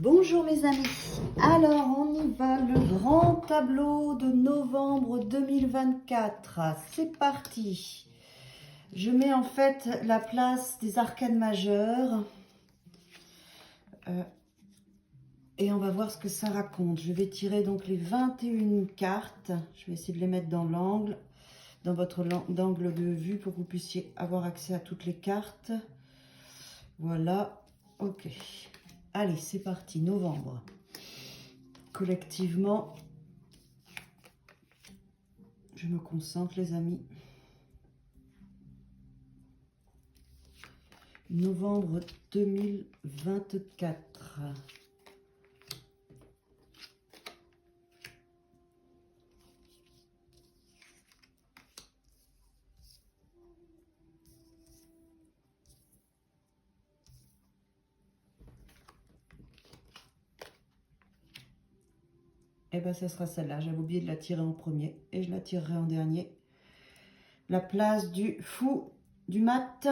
Bonjour mes amis, alors on y va, le grand tableau de novembre 2024, c'est parti. Je mets en fait la place des arcanes majeures et on va voir ce que ça raconte. Je vais tirer donc les 21 cartes, je vais essayer de les mettre dans l'angle, dans votre angle de vue pour que vous puissiez avoir accès à toutes les cartes. Voilà, ok. Allez, c'est parti, novembre. Collectivement, je me concentre les amis. Novembre 2024. Et bien, ça sera celle-là. J'avais oublié de la tirer en premier et je la tirerai en dernier. La place du fou du mat.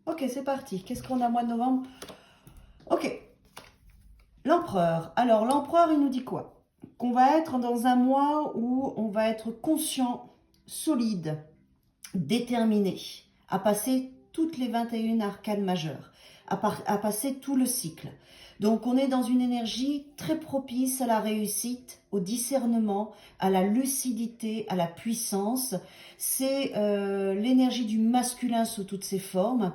Ok, c'est parti. Qu'est-ce qu'on a mois de novembre? Ok. L'empereur. Alors, l'empereur, il nous dit quoi? Qu'on va être dans un mois où on va être conscient, solide, déterminé à passer toutes les 21 arcanes majeures, à passer tout le cycle. Donc on est dans une énergie très propice à la réussite, au discernement, à la lucidité, à la puissance. C'est l'énergie du masculin sous toutes ses formes.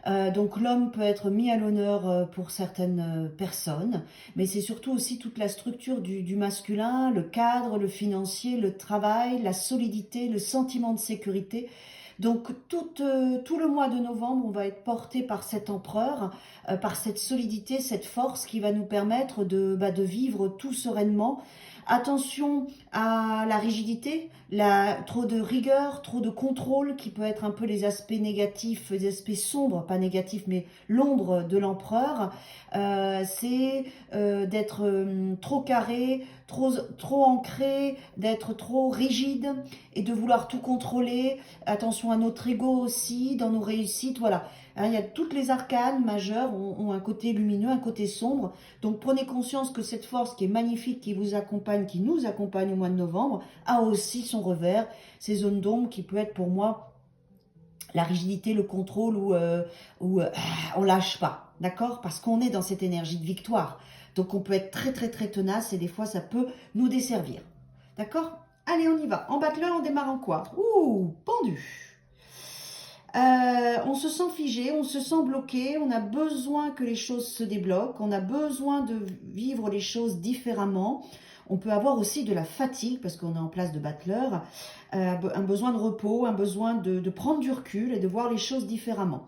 Donc l'homme peut être mis à l'honneur pour certaines personnes, mais c'est surtout aussi toute la structure du masculin, le cadre, le financier, le travail, la solidité, le sentiment de sécurité. Donc tout le mois de novembre, on va être porté par cet empereur, par cette solidité, cette force qui va nous permettre de vivre tout sereinement. Attention à la rigidité, trop de rigueur, trop de contrôle qui peut être un peu les aspects négatifs, les aspects sombres, pas négatifs, mais l'ombre de l'empereur. C'est d'être trop carré, trop ancré, d'être trop rigide et de vouloir tout contrôler. Attention à notre ego aussi, dans nos réussites, voilà. Hein, il y a toutes les arcanes majeures ont un côté lumineux, un côté sombre. Donc prenez conscience que cette force qui est magnifique, qui vous accompagne, qui nous accompagne au mois de novembre, a aussi son revers, ces zones d'ombre qui peut être pour moi la rigidité, le contrôle où on lâche pas, d'accord? Parce qu'on est dans cette énergie de victoire. Donc on peut être très très très tenace et des fois ça peut nous desservir. D'accord? Allez, on y va. En battleur, on démarre en quoi? Ouh, pendu. On se sent figé, on se sent bloqué, on a besoin que les choses se débloquent, on a besoin de vivre les choses différemment. On peut avoir aussi de la fatigue parce qu'on est en place de battleur, un besoin de repos, un besoin de prendre du recul et de voir les choses différemment.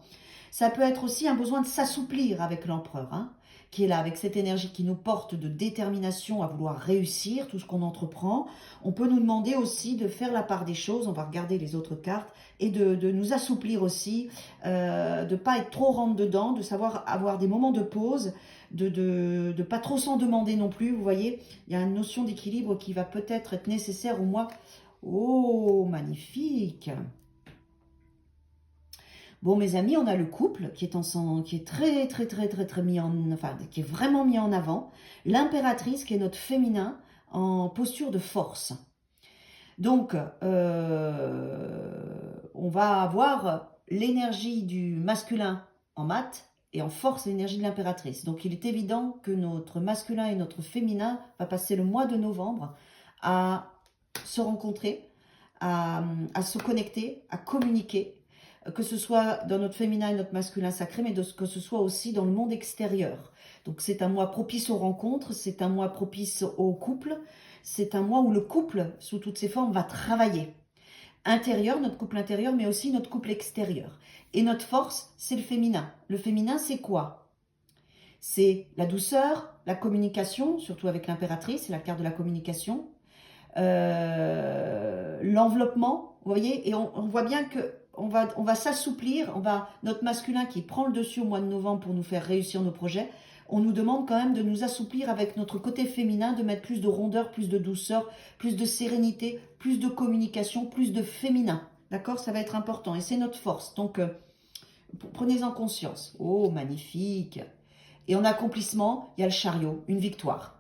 Ça peut être aussi un besoin de s'assouplir avec l'empereur, hein, qui est là, avec cette énergie qui nous porte de détermination à vouloir réussir tout ce qu'on entreprend. On peut nous demander aussi de faire la part des choses, on va regarder les autres cartes, et de nous assouplir aussi, de ne pas être trop rentre-dedans, de savoir avoir des moments de pause, de pas trop s'en demander non plus, vous voyez. Il y a une notion d'équilibre qui va peut-être être nécessaire au mois. Oh, magnifique! Bon, mes amis, on a le couple qui est ensemble, qui est très, très, très, très, très mis en, enfin, qui est vraiment mis en avant. L'impératrice, qui est notre féminin, en posture de force. Donc, on va avoir l'énergie du masculin en mat et en force l'énergie de l'impératrice. Donc, il est évident que notre masculin et notre féminin va passer le mois de novembre à se rencontrer, à se connecter, à communiquer, que ce soit dans notre féminin et notre masculin sacré, mais que ce soit aussi dans le monde extérieur. Donc c'est un mois propice aux rencontres, c'est un mois propice au couple, c'est un mois où le couple, sous toutes ses formes, va travailler. Intérieur, notre couple intérieur, mais aussi notre couple extérieur. Et notre force, c'est le féminin. Le féminin, c'est quoi? C'est la douceur, la communication, surtout avec l'impératrice, c'est la carte de la communication, l'enveloppement, vous voyez, et on voit bien que on va s'assouplir, notre masculin qui prend le dessus au mois de novembre pour nous faire réussir nos projets, on nous demande quand même de nous assouplir avec notre côté féminin, de mettre plus de rondeur, plus de douceur, plus de sérénité, plus de communication, plus de féminin, d'accord? Ça va être important et c'est notre force, donc prenez-en conscience. Oh, magnifique! Et en accomplissement, il y a le chariot, une victoire.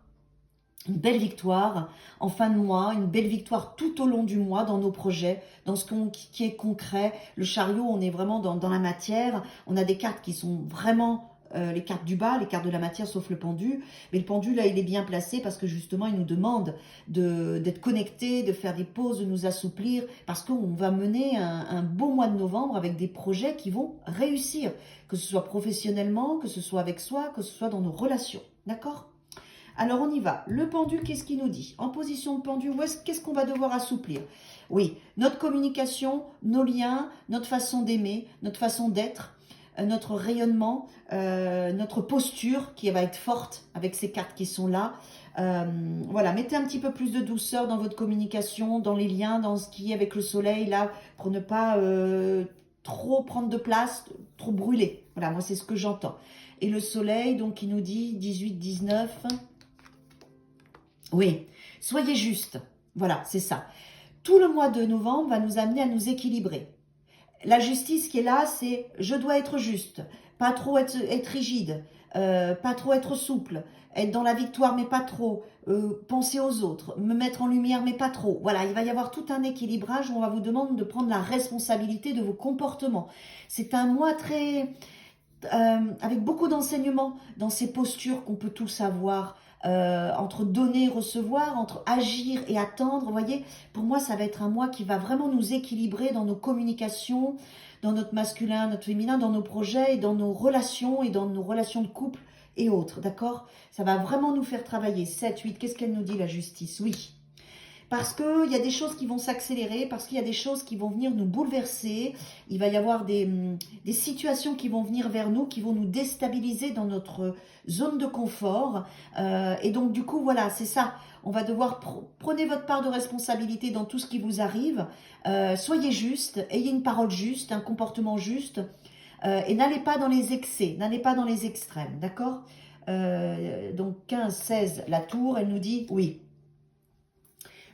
Une belle victoire en fin de mois, une belle victoire tout au long du mois dans nos projets, dans ce qui est concret. Le chariot, on est vraiment dans la matière. On a des cartes qui sont vraiment les cartes du bas, les cartes de la matière sauf le pendu. Mais le pendu, là, il est bien placé parce que justement, il nous demande d'être connecté, de faire des pauses, de nous assouplir. Parce qu'on va mener un beau mois de novembre avec des projets qui vont réussir. Que ce soit professionnellement, que ce soit avec soi, que ce soit dans nos relations. D'accord ? Alors on y va. Le pendu, qu'est-ce qu'il nous dit? En position de pendu, qu'est-ce qu'on va devoir assouplir? Oui, notre communication, nos liens, notre façon d'aimer, notre façon d'être, notre rayonnement, notre posture qui va être forte avec ces cartes qui sont là. Voilà, mettez un petit peu plus de douceur dans votre communication, dans les liens, dans ce qui est avec le soleil, là, pour ne pas trop prendre de place, trop brûler. Voilà, moi c'est ce que j'entends. Et le soleil, donc il nous dit 18, 19... Oui, soyez juste. Voilà, c'est ça. Tout le mois de novembre va nous amener à nous équilibrer. La justice qui est là, c'est je dois être juste, pas trop être rigide, pas trop être souple, être dans la victoire mais pas trop, penser aux autres, me mettre en lumière mais pas trop. Voilà, il va y avoir tout un équilibrage où on va vous demander de prendre la responsabilité de vos comportements. C'est un mois très... avec beaucoup d'enseignements dans ces postures qu'on peut tous avoir, entre donner et recevoir, entre agir et attendre. Vous voyez, pour moi, ça va être un mois qui va vraiment nous équilibrer dans nos communications, dans notre masculin, notre féminin, dans nos projets et dans nos relations de couple et autres, d'accord? Ça va vraiment nous faire travailler. 7, 8, qu'est-ce qu'elle nous dit, la justice? Oui. Parce qu'il y a des choses qui vont s'accélérer, parce qu'il y a des choses qui vont venir nous bouleverser. Il va y avoir des situations qui vont venir vers nous, qui vont nous déstabiliser dans notre zone de confort. Et donc, du coup, voilà, c'est ça. On va devoir, prenez votre part de responsabilité dans tout ce qui vous arrive. Soyez juste, ayez une parole juste, un comportement juste. Et n'allez pas dans les excès, n'allez pas dans les extrêmes, d'accord? Donc, 15, 16, la tour, elle nous dit, oui,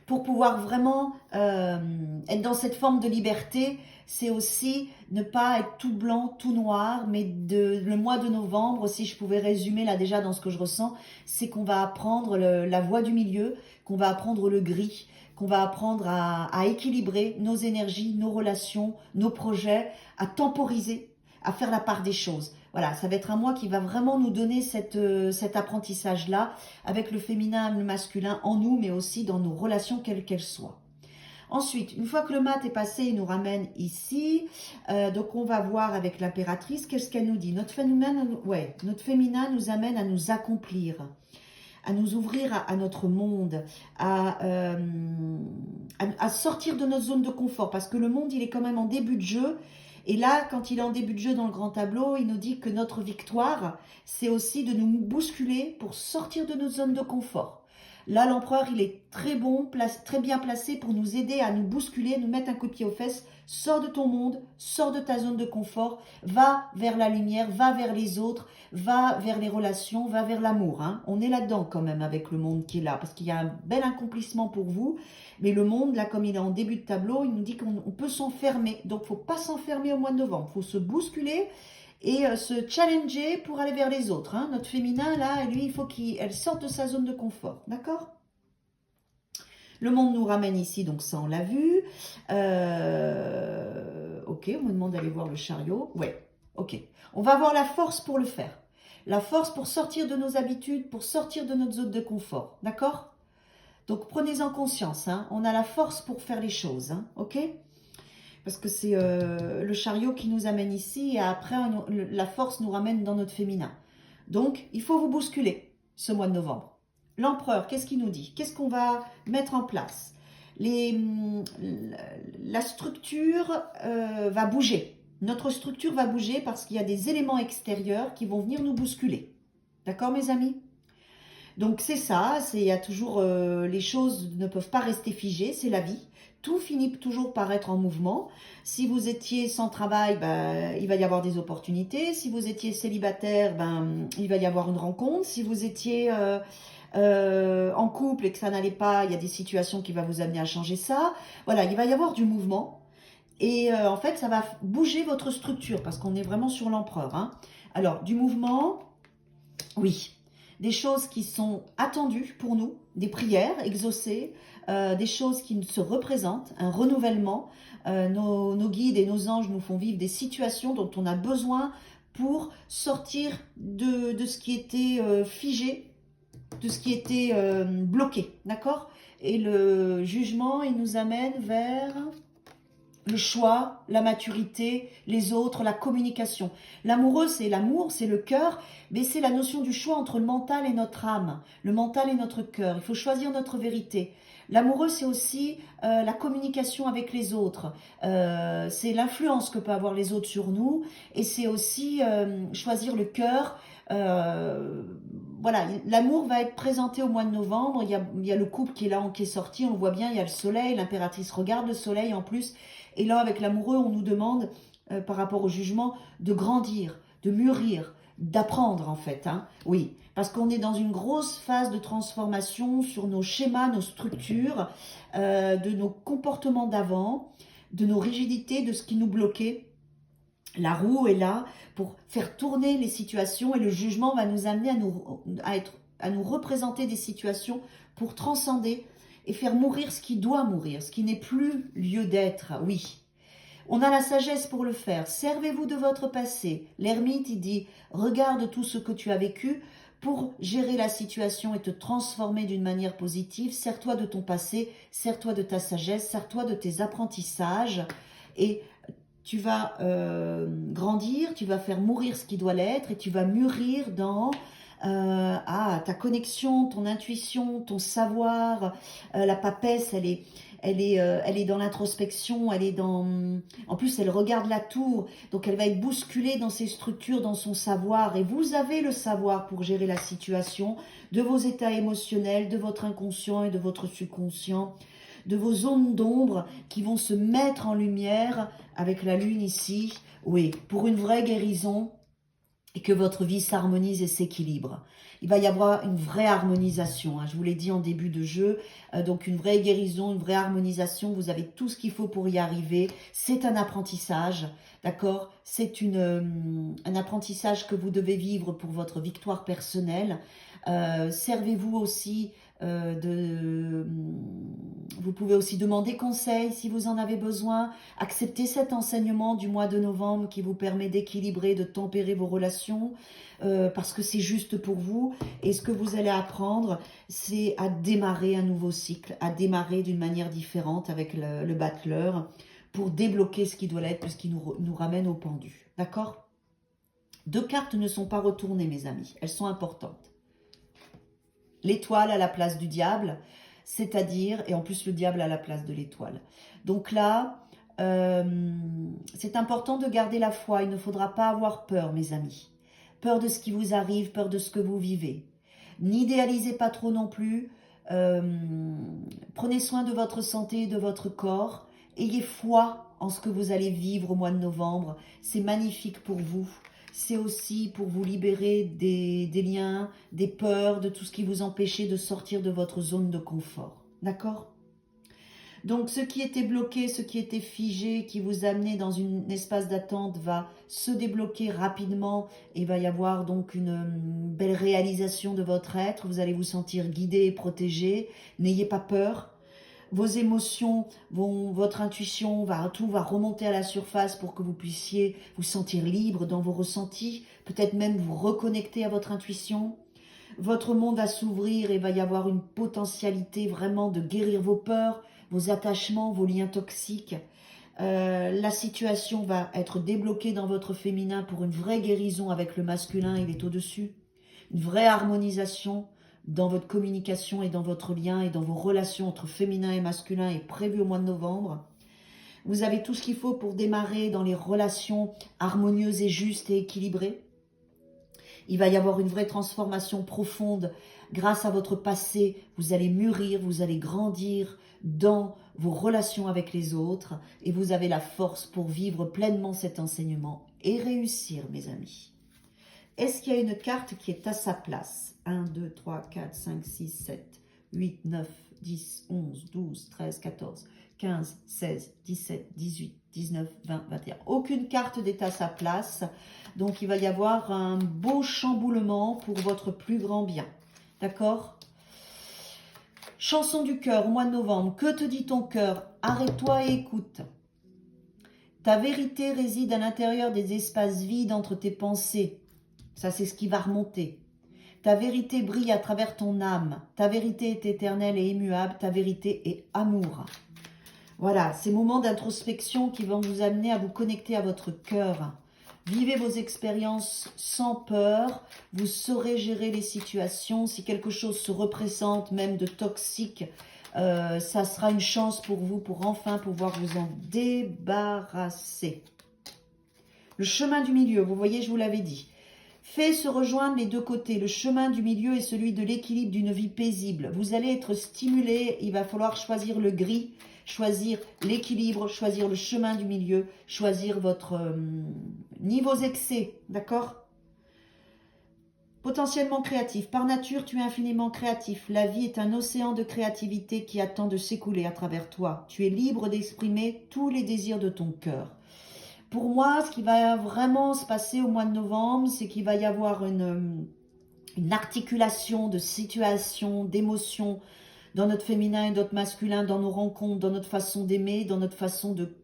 pour pouvoir vraiment être dans cette forme de liberté, c'est aussi ne pas être tout blanc, tout noir, mais le mois de novembre, si je pouvais résumer là déjà dans ce que je ressens, c'est qu'on va apprendre la voie du milieu, qu'on va apprendre le gris, qu'on va apprendre à équilibrer nos énergies, nos relations, nos projets, à temporiser, à faire la part des choses. Voilà, ça va être un mois qui va vraiment nous donner cet apprentissage-là, avec le féminin, le masculin en nous, mais aussi dans nos relations, quelles qu'elles soient. Ensuite, une fois que le mat est passé, il nous ramène ici. Donc, on va voir avec l'impératrice, qu'est-ce qu'elle nous dit? Notre féminin nous amène à nous accomplir, à nous ouvrir à notre monde, à sortir de notre zone de confort. Parce que le monde, il est quand même en début de jeu. Et là, quand il est en début de jeu dans le grand tableau, il nous dit que notre victoire, c'est aussi de nous bousculer pour sortir de notre zone de confort. Là, l'empereur, il est très bon, très bien placé pour nous aider à nous bousculer, nous mettre un coup de pied aux fesses. Sors de ton monde, sors de ta zone de confort, va vers la lumière, va vers les autres, va vers les relations, va vers l'amour. Hein. On est là-dedans quand même avec le monde qui est là, parce qu'il y a un bel accomplissement pour vous. Mais le monde, là, comme il est en début de tableau, il nous dit qu'on peut s'enfermer. Donc, il ne faut pas s'enfermer au mois de novembre. Il faut se bousculer et se challenger pour aller vers les autres. Hein. Notre féminin, là, lui, il faut qu'elle sorte de sa zone de confort. D'accord ? Le monde nous ramène ici, donc ça, on l'a vu. Ok, on me demande d'aller voir le chariot. Ouais, ok. On va avoir la force pour le faire. La force pour sortir de nos habitudes, pour sortir de notre zone de confort. D'accord ? Donc, prenez-en conscience. Hein. On a la force pour faire les choses. Hein, ok ? Parce que c'est le chariot qui nous amène ici et après, la force nous ramène dans notre féminin. Donc, il faut vous bousculer ce mois de novembre. L'empereur, qu'est-ce qu'il nous dit? Qu'est-ce qu'on va mettre en place? La structure va bouger. Notre structure va bouger parce qu'il y a des éléments extérieurs qui vont venir nous bousculer. D'accord, mes amis? Donc, c'est ça. Il y a toujours... les choses ne peuvent pas rester figées. C'est la vie. Tout finit toujours par être en mouvement. Si vous étiez sans travail, il va y avoir des opportunités. Si vous étiez célibataire, il va y avoir une rencontre. Si vous étiez en couple et que ça n'allait pas, il y a des situations qui vont vous amener à changer ça. Voilà, il va y avoir du mouvement. Et en fait, ça va bouger votre structure parce qu'on est vraiment sur l'empereur. Hein. Alors, du mouvement, Oui, des choses qui sont attendues pour nous, des prières exaucées, des choses qui se représentent, un renouvellement. Nos guides et nos anges nous font vivre des situations dont on a besoin pour sortir de ce qui était figé, de ce qui était bloqué, d'accord? Et le jugement, il nous amène vers le choix, la maturité, les autres, la communication. L'amoureux, c'est l'amour, c'est le cœur, mais c'est la notion du choix entre le mental et notre âme, le mental et notre cœur. Il faut choisir notre vérité. L'amoureux, c'est aussi la communication avec les autres. C'est l'influence que peut avoir les autres sur nous, et c'est aussi choisir le cœur. Voilà, l'amour va être présenté au mois de novembre. Il y a le couple qui est là, qui est sorti, on le voit bien, il y a le soleil, l'impératrice regarde le soleil en plus. Et là, avec l'amoureux, on nous demande, par rapport au jugement, de grandir, de mûrir, d'apprendre en fait. Hein. Oui, parce qu'on est dans une grosse phase de transformation sur nos schémas, nos structures, de nos comportements d'avant, de nos rigidités, de ce qui nous bloquait. La roue est là pour faire tourner les situations et le jugement va nous amener à nous représenter des situations pour transcender et faire mourir ce qui doit mourir, ce qui n'est plus lieu d'être, oui. On a la sagesse pour le faire. Servez-vous de votre passé. L'ermite, il dit, regarde tout ce que tu as vécu pour gérer la situation et te transformer d'une manière positive. Sers-toi de ton passé, sers-toi de ta sagesse, sers-toi de tes apprentissages et tu vas grandir, tu vas faire mourir ce qui doit l'être et tu vas mûrir dans ta connexion, ton intuition, ton savoir. La papesse, elle est dans l'introspection, elle est dans... En plus, elle regarde la tour, donc elle va être bousculée dans ses structures, dans son savoir. Et vous avez le savoir pour gérer la situation de vos états émotionnels, de votre inconscient et de votre subconscient, de vos zones d'ombre qui vont se mettre en lumière avec la lune ici, oui, pour une vraie guérison et que votre vie s'harmonise et s'équilibre. Il va y avoir une vraie harmonisation, hein, je vous l'ai dit en début de jeu, donc une vraie guérison, une vraie harmonisation, vous avez tout ce qu'il faut pour y arriver, c'est un apprentissage, d'accord? C'est un apprentissage que vous devez vivre pour votre victoire personnelle. Servez-vous aussi vous pouvez aussi demander conseil si vous en avez besoin. Acceptez cet enseignement du mois de novembre qui vous permet d'équilibrer, de tempérer vos relations parce que c'est juste pour vous. Et ce que vous allez apprendre, c'est à démarrer un nouveau cycle, à démarrer d'une manière différente avec le battleur pour débloquer ce qui doit l'être puisqu'il nous ramène au pendu. D'accord? 2 cartes ne sont pas retournées, mes amis. Elles sont importantes. L'étoile à la place du diable, c'est-à-dire, et en plus le diable à la place de l'étoile. Donc là, c'est important de garder la foi, il ne faudra pas avoir peur, mes amis. Peur de ce qui vous arrive, peur de ce que vous vivez. N'idéalisez pas trop non plus, prenez soin de votre santé et de votre corps, ayez foi en ce que vous allez vivre au mois de novembre, c'est magnifique pour vous. C'est aussi pour vous libérer des liens, des peurs, de tout ce qui vous empêchait de sortir de votre zone de confort. D'accord? Donc, ce qui était bloqué, ce qui était figé, qui vous amenait dans un espace d'attente va se débloquer rapidement et il va y avoir donc une belle réalisation de votre être. Vous allez vous sentir guidé et protégé. N'ayez pas peur. Vos émotions, votre intuition, tout va remonter à la surface pour que vous puissiez vous sentir libre dans vos ressentis, peut-être même vous reconnecter à votre intuition. Votre monde va s'ouvrir et va y avoir une potentialité vraiment de guérir vos peurs, vos attachements, vos liens toxiques. La situation va être débloquée dans votre féminin pour une vraie guérison avec le masculin, il est au-dessus. Une vraie harmonisation dans votre communication et dans votre lien et dans vos relations entre féminin et masculin est prévu au mois de novembre. Vous avez tout ce qu'il faut pour démarrer dans les relations harmonieuses et justes et équilibrées. Il va y avoir une vraie transformation profonde grâce à votre passé. Vous allez mûrir, vous allez grandir dans vos relations avec les autres et vous avez la force pour vivre pleinement cet enseignement et réussir, mes amis. Est-ce qu'il y a une carte qui est à sa place? 1, 2, 3, 4, 5, 6, 7, 8, 9, 10, 11, 12, 13, 14, 15, 16, 17, 18, 19, 20, 21. Aucune carte n'est à sa place. Donc, il va y avoir un beau chamboulement pour votre plus grand bien. D'accord? Chanson du cœur au mois de novembre. Que te dit ton cœur? Arrête-toi et écoute. Ta vérité réside à l'intérieur des espaces vides entre tes pensées. Ça, c'est ce qui va remonter. Ta vérité brille à travers ton âme. Ta vérité est éternelle et immuable. Ta vérité est amour. Voilà, ces moments d'introspection qui vont vous amener à vous connecter à votre cœur. Vivez vos expériences sans peur. Vous saurez gérer les situations. Si quelque chose se représente, même de toxique, ça sera une chance pour vous pour enfin pouvoir vous en débarrasser. Le chemin du milieu, vous voyez, je vous l'avais dit. Fait se rejoindre les deux côtés. Le chemin du milieu est celui de l'équilibre d'une vie paisible. Vous allez être stimulé, il va falloir choisir le gris, choisir l'équilibre, choisir le chemin du milieu, choisir votre ni vos excès, d'accord? Potentiellement créatif. Par nature, tu es infiniment créatif. La vie est un océan de créativité qui attend de s'écouler à travers toi. Tu es libre d'exprimer tous les désirs de ton cœur. Pour moi, ce qui va vraiment se passer au mois de novembre, c'est qu'il va y avoir une articulation de situations, d'émotions dans notre féminin et notre masculin, dans nos rencontres, dans notre façon d'aimer, dans notre façon de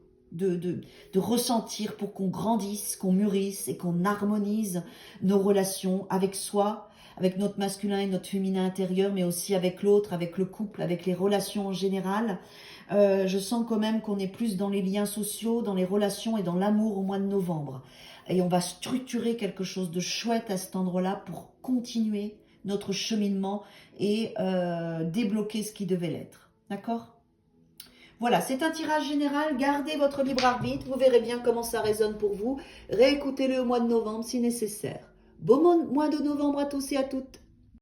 ressentir pour qu'on grandisse, qu'on mûrisse et qu'on harmonise nos relations avec soi, avec notre masculin et notre féminin intérieur, mais aussi avec l'autre, avec le couple, avec les relations en général. Je sens quand même qu'on est plus dans les liens sociaux, dans les relations et dans l'amour au mois de novembre. Et on va structurer quelque chose de chouette à cet endroit-là pour continuer notre cheminement et débloquer ce qui devait l'être. D'accord? Voilà, c'est un tirage général. Gardez votre libre arbitre. Vous verrez bien comment ça résonne pour vous. Réécoutez-le au mois de novembre si nécessaire. Beau mois de novembre à tous et à toutes.